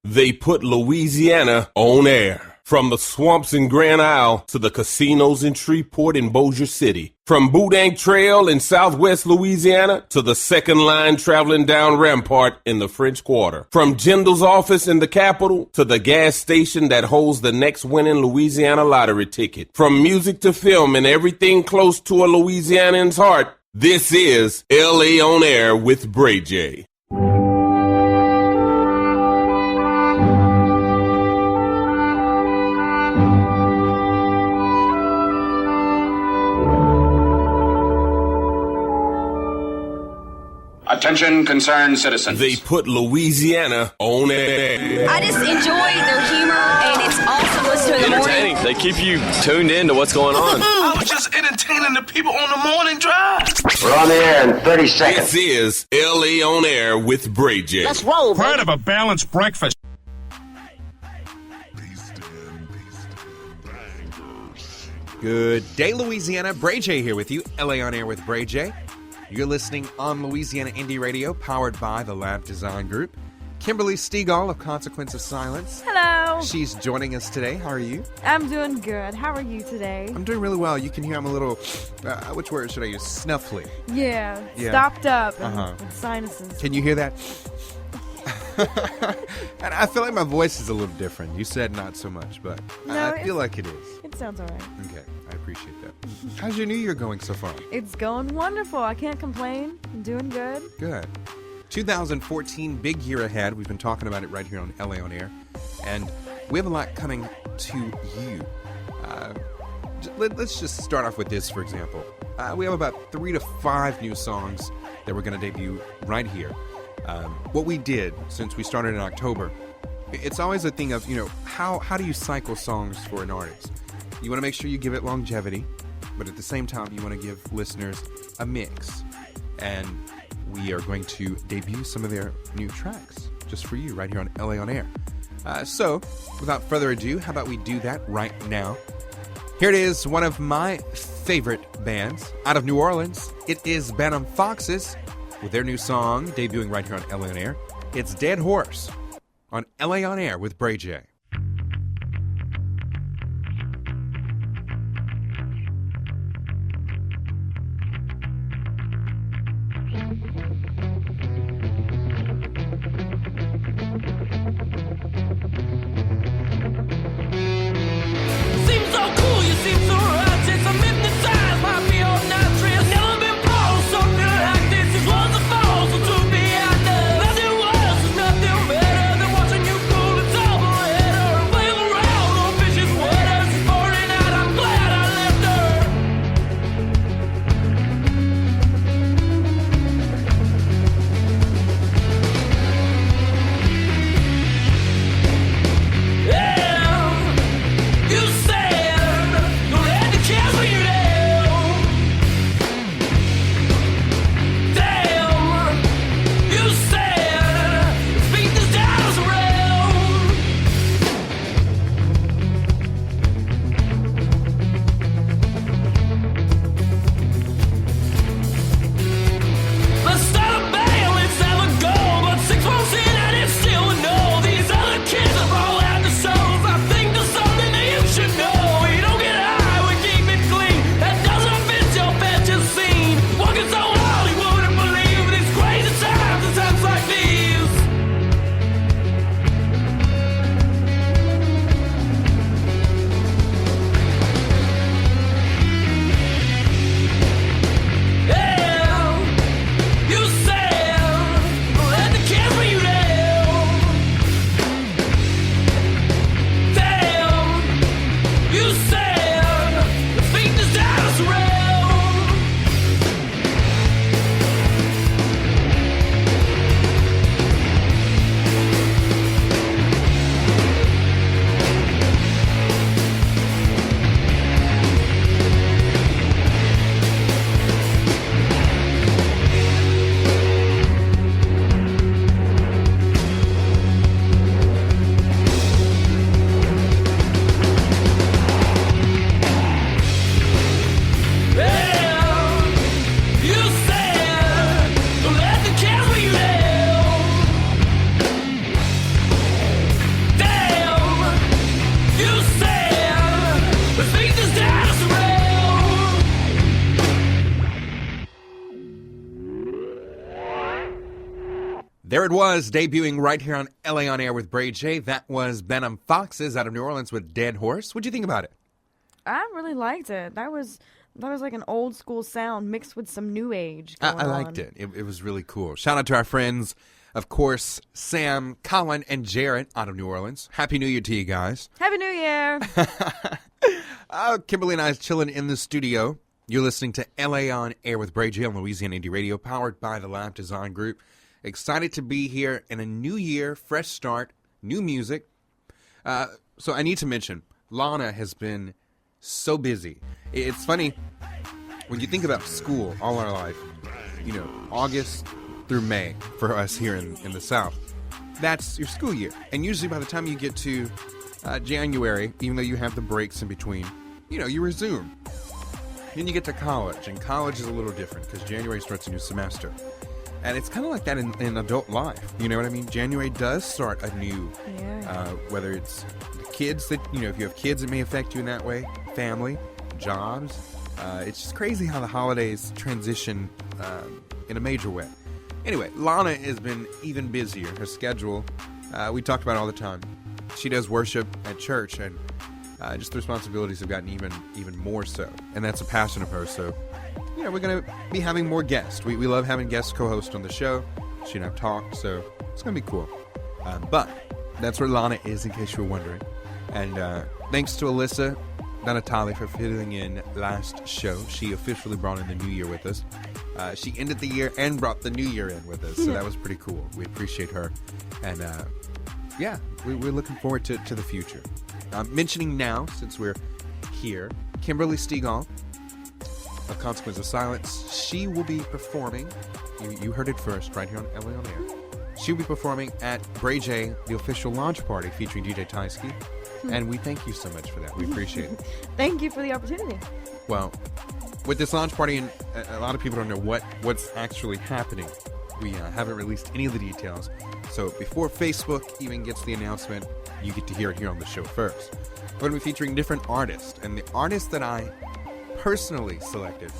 They put Louisiana on air. From the swamps in Grand Isle to the casinos in Shreveport and Bossier City. From Boudin Trail in southwest Louisiana to the second line traveling down Rampart in the French Quarter. From Jindal's office in the capital to the gas station that holds the next winning Louisiana lottery ticket. From music to film and everything close to a Louisianian's heart, this is LA On Air with Bray J. Attention, concerned citizens. They put Louisiana on air. I just enjoy their humor, and it's awesome listening to the morning. They keep you tuned in to what's going on. I was just entertaining the people on the morning drive. We're on the air in 30 seconds. This is LA On Air with Bray J. Let's roll, Part of a balanced breakfast. Good day, Louisiana. Bray J here with you. LA On Air with Bray J. You're listening on Louisiana Indie Radio, powered by the Lab Design Group. Kimberly Stegall of Consequence of Silence. Hello. She's joining us today. How are you? I'm doing good. How are you today? I'm doing really well. You can hear I'm a little, which word should I use? Snuffly. Yeah. Stopped up and sinuses. Can you hear that? And I feel like my voice is a little different. You said not so much, but No, I feel like it is. It sounds all right. Okay, I appreciate that. How's your new year going so far? It's going wonderful. I can't complain. I'm doing good. Good. 2014, big year ahead. We've been talking about it right here on LA On Air. And we have a lot coming to you. Let's just start off with this, for example. We have about 3 to 5 new songs that we're going to debut right here. What we did since we started in October, it's always a thing of, how do you cycle songs for an artist? You want to make sure you give it longevity, but at the same time, you want to give listeners a mix. And we are going to debut some of their new tracks just for you right here on LA On Air. So, without further ado, how about we do that right now? Here it is, one of my favorite bands out of New Orleans. It is Bantam Foxes with their new song debuting right here on LA On Air. It's Dead Horse on LA On Air with Bray J. Nothing worse, nothing better than watching you pull the top away. There it was, debuting right here on LA On Air with Bray J. That was Benham Foxes out of New Orleans with Dead Horse. What'd you think about it? I really liked it. That was like an old school sound mixed with some new age going I liked it. It was really cool. Shout out to our friends, of course, Sam, Colin, and Jarrett out of New Orleans. Happy New Year to you guys. Happy New Year. Kimberly and I is chilling in the studio. You're listening to LA On Air with Bray J on Louisiana Indie Radio, powered by the Lab Design Group. Excited to be here in a new year, fresh start, new music. So I need to mention, Lana has been so busy. It's funny, when you think about school all our life, August through May for us here in the South, that's your school year. And usually by the time you get to January, even though you have the breaks in between, you resume. Then you get to college, and college is a little different because January starts a new semester. And it's kind of like that in adult life. You know what I mean? January does start anew. Yeah. Whether it's the kids that, if you have kids, it may affect you in that way. Family, jobs. It's just crazy how the holidays transition in a major way. Anyway, Lana has been even busier. Her schedule, we talked about all the time. She does worship at church, and just the responsibilities have gotten even more so. And that's a passion of hers, so we're going to be having more guests. We love having guests co-host on the show. She and I talk, so it's going to be cool. But that's where Lana is, in case you were wondering. And thanks to Alyssa Donatali for filling in last show. She officially brought in the new year with us. She ended the year and brought the new year in with us, so that was pretty cool. We appreciate her. And we're looking forward to the future. Mentioning now, since we're here, Kimberly Stegall, A Consequence of Silence. She will be performing, you heard it first, right here on LA On Air. She'll be performing at Bray J, the official launch party featuring DJ Tysky. And we thank you so much for that. We appreciate it. Thank you for the opportunity. Well, with this launch party, and a lot of people don't know what's actually happening. We haven't released any of the details. So before Facebook even gets the announcement, you get to hear it here on the show first. We're going to be featuring different artists. And the artists that I personally selected,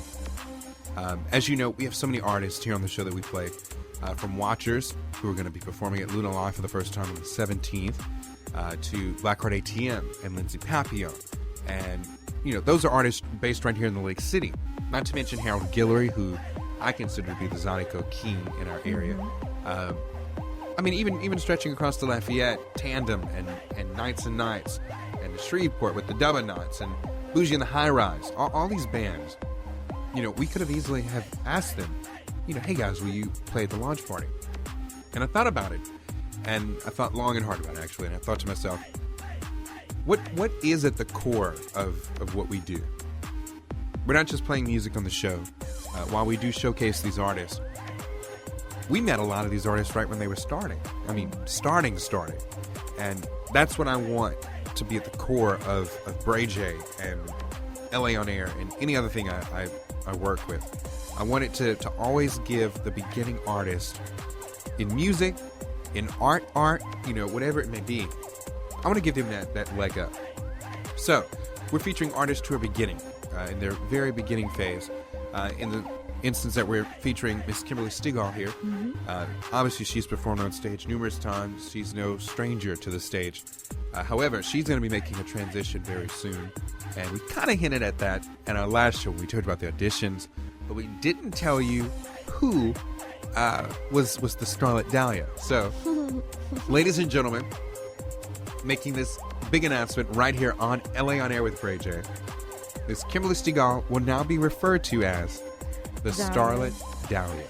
as you know, we have so many artists here on the show that we play, from Watchers, who are going to be performing at Luna Live for the first time on the 17th, to Blackheart ATM and Lindsay Papillon. And, those are artists based right here in the Lake City. Not to mention Harold Guillory, who I consider to be the Zydeco king in our area. Even stretching across the Lafayette, Tandem, and Nights and Nights, and the Shreveport with the Dubba Knots, and Bougie and the High Rise, all these bands, we could have easily have asked them, hey guys, will you play at the launch party? And I thought about it, and I thought long and hard about it, actually, and I thought to myself, what is at the core of what we do? We're not just playing music on the show. While we do showcase these artists, we met a lot of these artists right when they were starting. Starting. And that's what I want to be at the core of Bray J and LA On Air and any other thing I work with. I want it to always give the beginning artist in music, in art, whatever it may be. I want to give them that leg up. So, we're featuring artists who are beginning, in their very beginning phase. In the instance that we're featuring Miss Kimberly Stegall here, obviously she's performed on stage numerous times. She's no stranger to the stage. However, she's going to be making a transition very soon. And we kind of hinted at that in our last show when we talked about the auditions. But we didn't tell you who was the Scarlet Dahlia. So, ladies and gentlemen, making this big announcement right here on LA On Air with Bray J. Miss Kimberly Stegall will now be referred to as the Starlet Dahlia.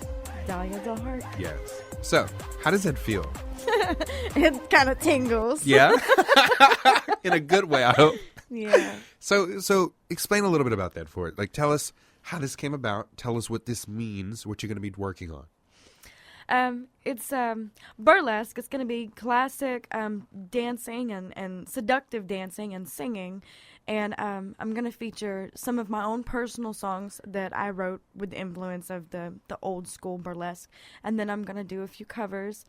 Dahlia's a heart. Yes. So, how does that feel? It kind of tingles. Yeah? In a good way, I hope. Yeah. So explain a little bit about that for it. Like, tell us how this came about. Tell us what this means, what you're going to be working on. It's burlesque. It's going to be classic dancing and seductive dancing and singing. And I'm going to feature some of my own personal songs that I wrote with the influence of the old school burlesque. And then I'm going to do a few covers.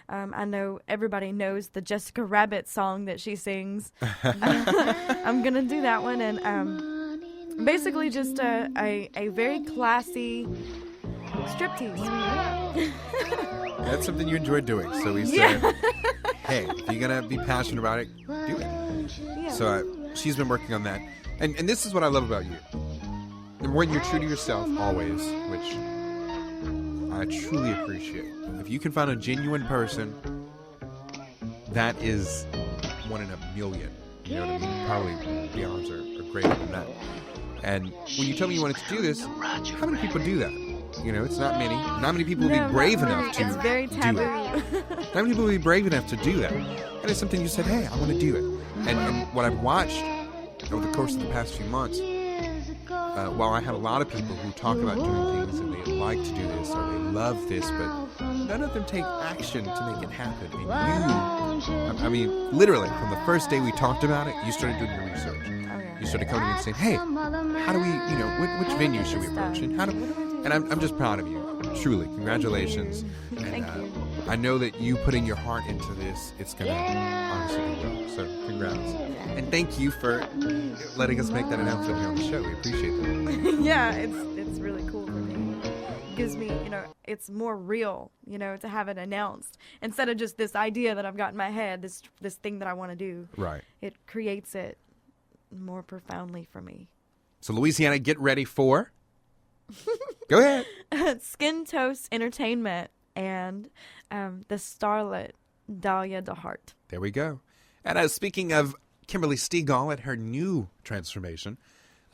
I know everybody knows the Jessica Rabbit song that she sings. I'm going to do that one. And basically just a very classy striptease. That's something you enjoy doing. So we said, hey, if you're going to be passionate about it, do it. Yeah. So she's been working on that. And this is what I love about you. And when you're true to yourself, always, which I truly appreciate. If you can find a genuine person, that is one in a million. You know what I mean? Probably beyond or greater than that. And when you told me you wanted to do this, how many people do that? You know, it's not many. Not many people will be brave enough to It's very taboo. do it. Not many people will be brave enough to do that. And it's something you said, hey, I want to do it. And what I've watched over the course of the past few months, while I had a lot of people who talk about doing things and they like to do this or they love this, but none of them take action to make it happen. I mean, literally, from the first day we talked about it, you started doing your research. You started coming to me and saying, hey, how do we, you know, which venue should we approach? And I'm just proud of you. Truly. Congratulations. And Thank you. I know that you putting your heart into this, it's going to honestly do well. So congrats. And thank you for letting us make that announcement here on the show. We appreciate that. Yeah, it's really cool for me. It gives me, you know, it's more real, you know, to have it announced instead of just this idea that I've got in my head, this thing that I want to do. Right. It creates it more profoundly for me. So Louisiana, get ready for... Go ahead. Skin Toast Entertainment and the starlet Dahlia DeHart. There we go. And speaking of Kimberly Stegall and her new transformation,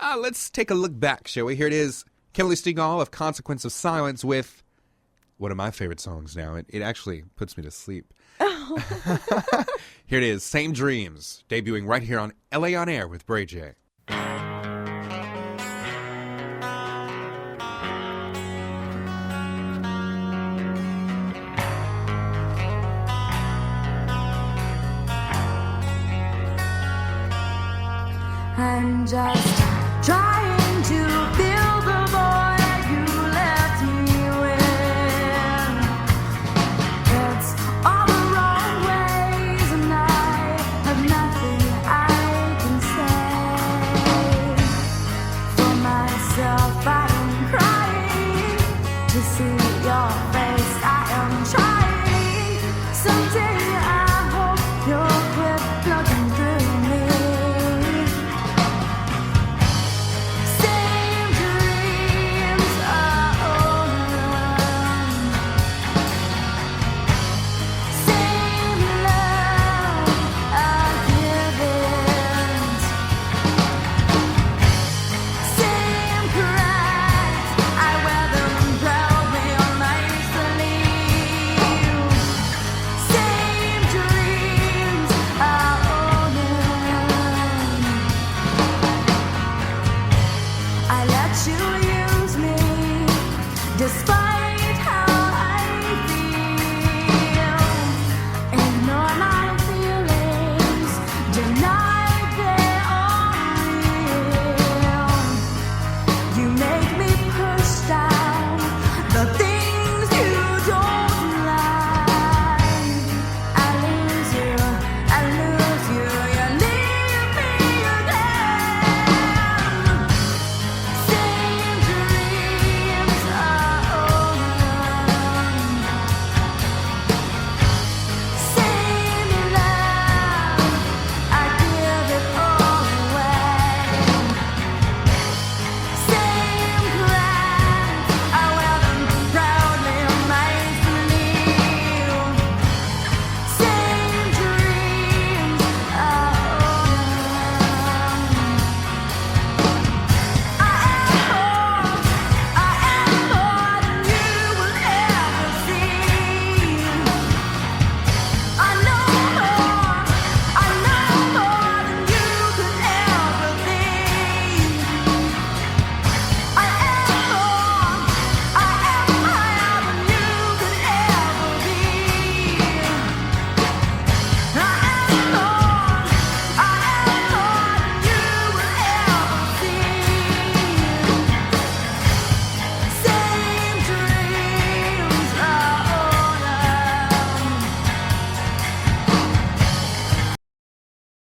let's take a look back, shall we? Here it is. Kimberly Stegall of Consequence of Silence with one of my favorite songs now. It actually puts me to sleep. Here it is. Same Dreams, debuting right here on LA On Air with Bray J. I'm just trying